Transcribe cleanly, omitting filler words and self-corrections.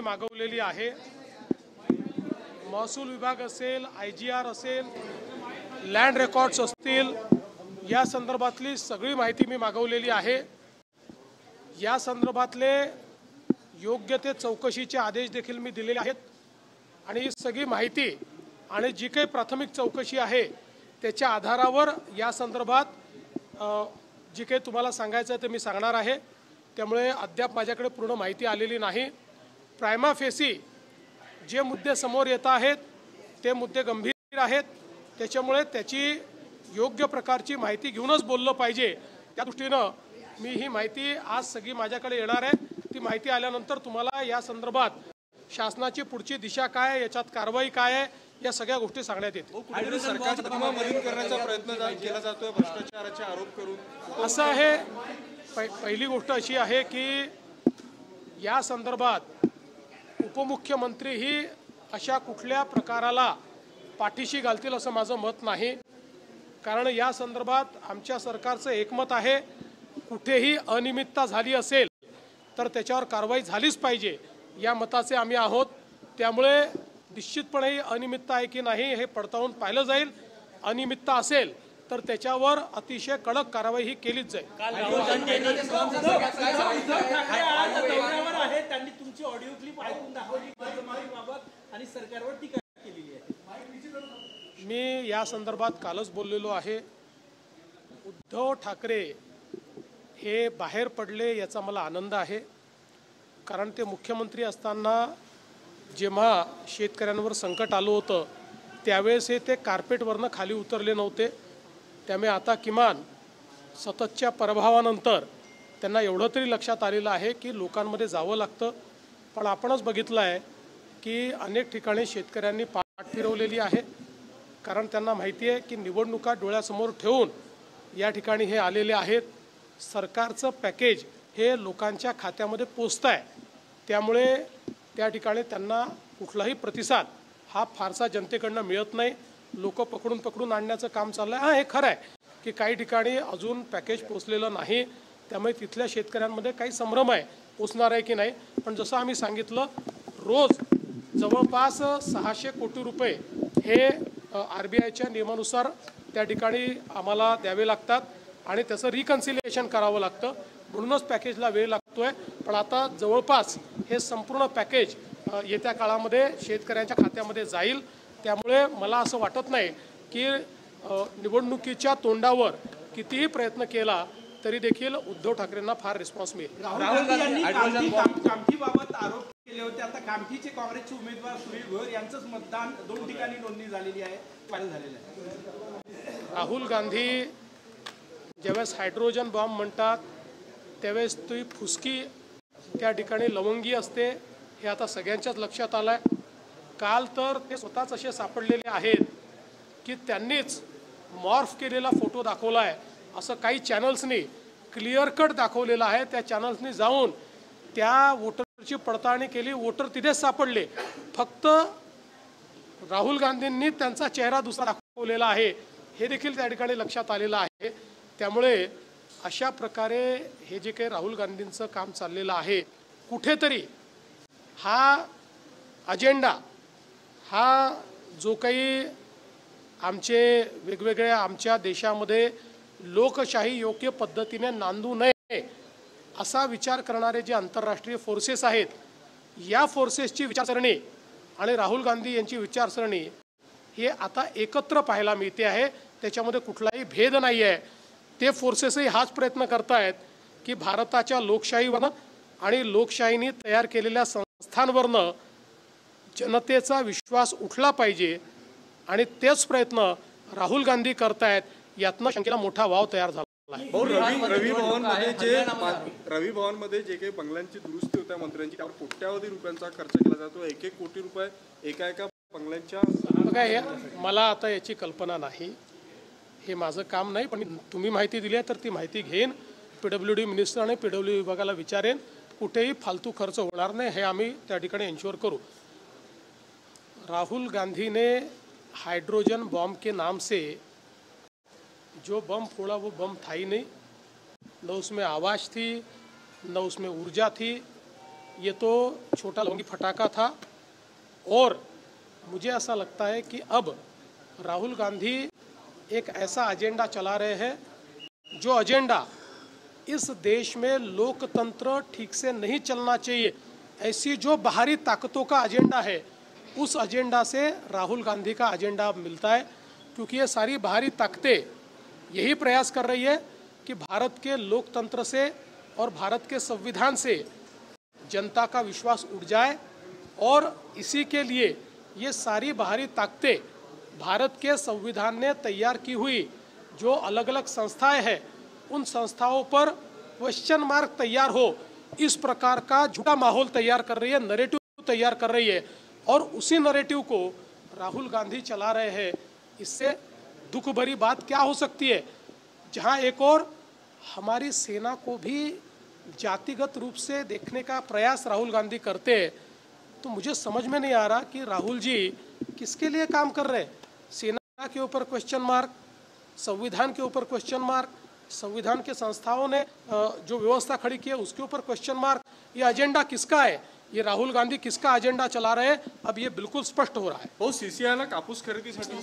मागवलेली आहे। महसूल विभाग असेल, IGR असेल, लँड रेकॉर्ड्स असतील, या संदर्भातली सगळी माहिती मी मागवलेली आहे। या संदर्भातले योग्य ते चौकशीचे आदेश देखील मी दिलेले आहेत आणि ही सगळी माहिती आणि जी काही प्राथमिक चौकशी आहे त्याच्या आधारावर या संदर्भात जी काही तुम्हाला सांगायचं आहे ते मी सांगणार आहे। त्यामुळे अद्याप माझ्याकडे पूर्ण माहिती आलेली नाही। प्रायमा फेसी जे मुद्दे समोर येत आहेत ते मुद्दे गंभीर आहेत, त्याच्यामुळे त्याची योग्य प्रकारची माहिती घेऊनच बोललं पाहिजे। त्या दृष्टीनं मी ही माहिती आज सगळी माझ्याकडे येणार आहे। ती माहिती आल्यानंतर तुम्हाला या संदर्भात शासनाची पुढची दिशा काय, याच्यात कारवाई काय आहे, या सगळ्या गोष्टी सांगण्यात येतील। सरकारचा दबाव मलिन करण्याचा प्रयत्न केला जातोय भ्रष्टाचाराचे आरोप करून। असं आहे, पहिली गोष्ट अशी आहे की या संदर्भात उपमुख्यमंत्री ही अशा कुठल्या प्रकाराला पाठीशी घालतील असं माझं मत नाही। कारण या संदर्भात आमच्या सरकारचं एकमत आहे, कुठेही अनियमितता झाली असेल तर त्याच्यावर कारवाई झालीच पाहिजे या मताचे आम्ही आहोत। त्यामुळे निश्चितपणे ही अनियमितता आहे की नाही हे पडताळून पाहिलं जाईल। अनियमितता असेल तर त्याच्यावर अतिशय कडक कारवाई ही केलीच जाईल। त्यांनी तुमची ऑडिओ क्लिप ऐकून दाखवली आणि सरकारवर टीका केलेली आहे। मी या संदर्भात कालच बोललेलो आहे। उद्धव ठाकरे हे बाहेर पडले याचा मला आनंद आहे, कारण ते मुख्यमंत्री असताना जेव्हा शेतकऱ्यांवर संकट आलं होतं त्यावेळेस ते कार्पेटवरनं खाली उतरले नव्हते। त्यामुळे आता किमान सततच्या पराभवानंतर त्यांना एवढं तरी लक्षात आलेलं आहे की लोकांमध्ये जावं लागतं। पण आपणच बघितलं आहे की अनेक ठिकाणी शेतकऱ्यांनी पाठ फिरवलेली आहे, कारण त्यांना माहिती आहे की निवडणुका डोळ्यासमोर ठेवून या ठिकाणी हे आलेले आहेत। सरकारचं पॅकेज हे लोकांच्या खात्यामध्ये पोचतं आहे, त्यामुळे त्या ठिकाणी त्यांना कुठलाही प्रतिसाद हा फारसा जनतेकडनं मिळत नाही। लोक पकडून आणण्याचं काम चाललं आहे। हे खरं आहे की काही ठिकाणी अजून पॅकेज पोचलेलं नाही, त्यामुळे तिथल्या शेतकऱ्यांमध्ये काही संभ्रम आहे पोचणार आहे की नाही। पण जसं आम्ही सांगितलं, रोज जवळपास 600 कोटी रुपये हे RBIच्या नियमानुसार त्या ठिकाणी आम्हाला द्यावे लागतात आणि त्याचं रिकन्सिलिएशन करावं लागतं, म्हणूनच पॅकेजला वेळ लागतोय। पण आता जवळपास हे संपूर्ण पॅकेज येत्या काळामध्ये शेतकऱ्यांच्या खात्यामध्ये जाईल। त्यामुळे मला असं वाटत नाही की निवडणुकीच्या तोंडावर कितीही प्रयत्न केला तरी देखील उद्धव ठाकरेंना फार रिस्पॉन्स मिळेल। राहुल गांधी कामठीबाबत आरोप केले होते। आता कामठीचे काँग्रेसचे उमेदवार सुनील भोयर यांचंच मतदान 2 ठिकाणी नोंदणी झालेली आहे, फायनल झालेलं आहे। राहुल गांधी ज्यावेळेस हायड्रोजन बॉम्ब म्हणतात त्यावेळेस ती फुसकी त्या ठिकाणी लवंगी असते, हे आता सगळ्यांच्याच लक्षात आलं आहे। काल तर ते स्वतःच असे सापडलेले आहेत की त्यांनीच मॉर्फ केलेला फोटो दाखवला आहे असं काही चॅनल्सनी क्लिअर कट दाखवलेलं आहे। त्या चॅनल्सनी जाऊन त्या वोटरची पडताळणी केली, वोटर तिथेच सापडले। फक्त राहुल गांधींनी त्यांचा चेहरा दुसरा दाखवलेला आहे हे देखील त्या ठिकाणी लक्षात आलेलं आहे। त्यामुळे अशा प्रकारे हे जे काही राहुल गांधींचं काम चाललेलं आहे, कुठेतरी हा अजेंडा, हा जो काही आमचे वेगवेगळ्या आमच्या देशामध्ये लोकशाही योग्य पद्धतीने नांदू नये असा विचार करणारे जे आंतरराष्ट्रीय फोर्सेस आहेत, या फोर्सेसची विचारसरणी आणि राहुल गांधी यांची विचारसरणी हे आता एकत्र पाहायला मिळते आहे। त्याच्यामध्ये कुठलाही भेद नाही आहे। ते फोर्सेसही हाच प्रयत्न करत आहेत की भारताच्या लोकशाहीवरनं आणि लोकशाहीने तयार केलेल्या संस्थांवरनं जनतेचा विश्वास उठला पाहिजे आणि तेच प्रयत्न राहुल गांधी करतायत। यातनं शंकेला मोठा वाव तयार झाला आहे। रवी भवनमध्ये जे काही बंगल्यांची दुरुस्ती होत्या मंत्र्यांची, त्यावर कोट्यावधी रुपयांचा खर्च केला जातो। 1-1 कोटी रुपये एका बंगल्यांच्या। बघा, हे मला आता याची कल्पना नाही, हे माझं काम नाही। पण तुम्ही माहिती दिली आहे तर ती माहिती घेईन, PWD मिनिस्टर आणि PWD विभागाला विचारेन, कुठेही फालतू खर्च होणार नहीं है आम्ही त्या ठिकाणी एंश्योर करू। राहुल गांधी ने हाइड्रोजन बम के नाम से जो बम फोड़ा वो बम था ही नहीं, न उसमें आवाज़ थी न उसमें ऊर्जा थी। ये तो छोटा लौंगी फटाका था। और मुझे ऐसा लगता है कि अब राहुल गांधी एक ऐसा एजेंडा चला रहे हैं जो एजेंडा इस देश में लोकतंत्र ठीक से नहीं चलना चाहिए, ऐसी जो बाहरी ताकतों का एजेंडा है, उस एजेंडा से राहुल गांधी का एजेंडा मिलता है। क्योंकि ये सारी बाहरी ताकतें यही प्रयास कर रही है कि भारत के लोकतंत्र से और भारत के संविधान से जनता का विश्वास उठ जाए। और इसी के लिए ये सारी बाहरी ताकतें भारत के संविधान ने तैयार की हुई जो अलग अलग संस्थाएं हैं, उन संस्थाओं पर क्वेश्चन मार्क तैयार हो, इस प्रकार का झूठा माहौल तैयार कर रही है, नैरेटिव तैयार कर रही है। और उसी नैरेटिव को राहुल गांधी चला रहे हैं। इससे दुख भरी बात क्या हो सकती है, जहां एक और हमारी सेना को भी जातिगत रूप से देखने का प्रयास राहुल गांधी करते हैं। तो मुझे समझ में नहीं आ रहा कि राहुल जी किसके लिए काम कर रहे हैं। सेना के ऊपर क्वेश्चन मार्क, संविधान के ऊपर क्वेश्चन मार्क, संविधान के संस्थाओं ने जो व्यवस्था खड़ी की है उसके ऊपर क्वेश्चन मार्क। ये एजेंडा किसका है, ये राहुल गांधी किसका एजेंडा चला रहे हैं, अब ये बिल्कुल स्पष्ट हो रहा है। हो सीसीआयला कापूस खरेदीसाठी